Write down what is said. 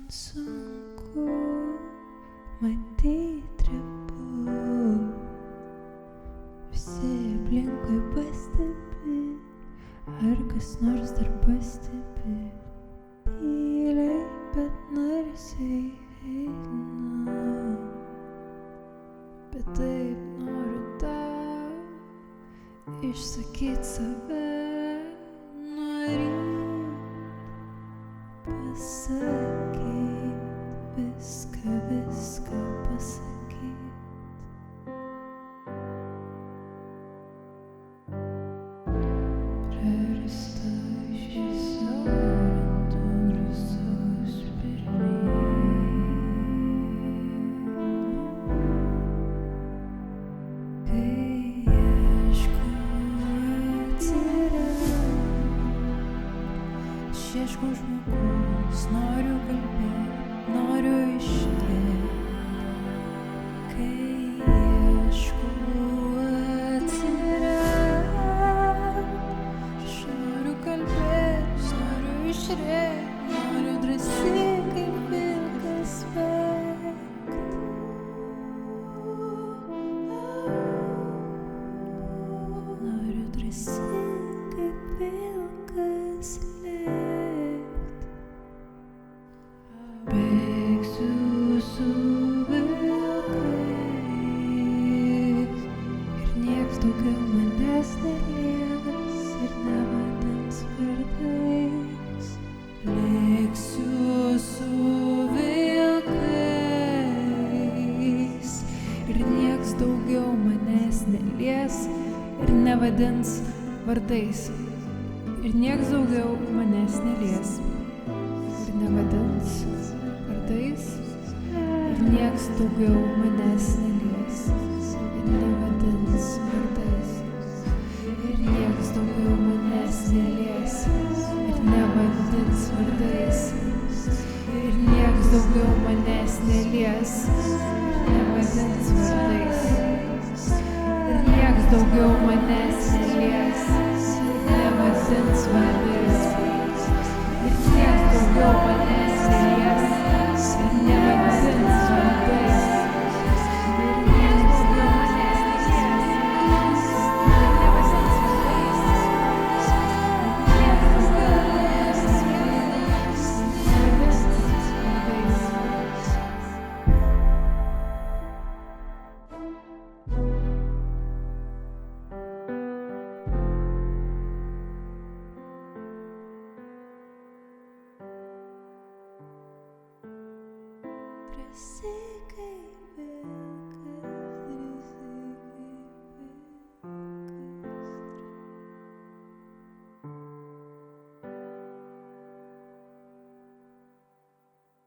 sunku matyt repu, visi aplinkui pastebi, ar kas nors dar pastebi, tyliai bet narsiai eina, bet taip noriu tau išsakyt save, norit pasakyt viską pasakyt. Prarasta šviesa ant drąsos pirmyn, kai ieškau atsirast, ieškau žmogaus, noriu kalbėt, noriu ištvert, kai ieškau atsirast, aš noriu kalbėt, noriu išrėkt, noriu drąsiai kaip vilkas bėgt, noriu drąsiai kaip vilkas lėkt. Bėgsiu su vilkais ir nieks daugiau manęs nelies ir nevadins vardais. Lėksiu su vilkais ir nieks daugiau manęs nelies ir nevadins vardais. Ir nieks daugiau manęs nelies ir nevadins vardais. Ir nieks daugiau manęs nelies ir nevadins vardais. Ir nieks daugiau manęs nelies ir nevadins vardais. Ir nieks daugiau manęs nelies ir nevadins vardais. Ir nieks daugiau manęs nelies ir nevadins vardais. Ir nieks daugiau manęs nelies ir nevadins vardais. Ir nieks daugiau manęs nelies ir nevadins vardais. Ir nieks daugiau manęs nelies ir nevadins vardais. Drąsiai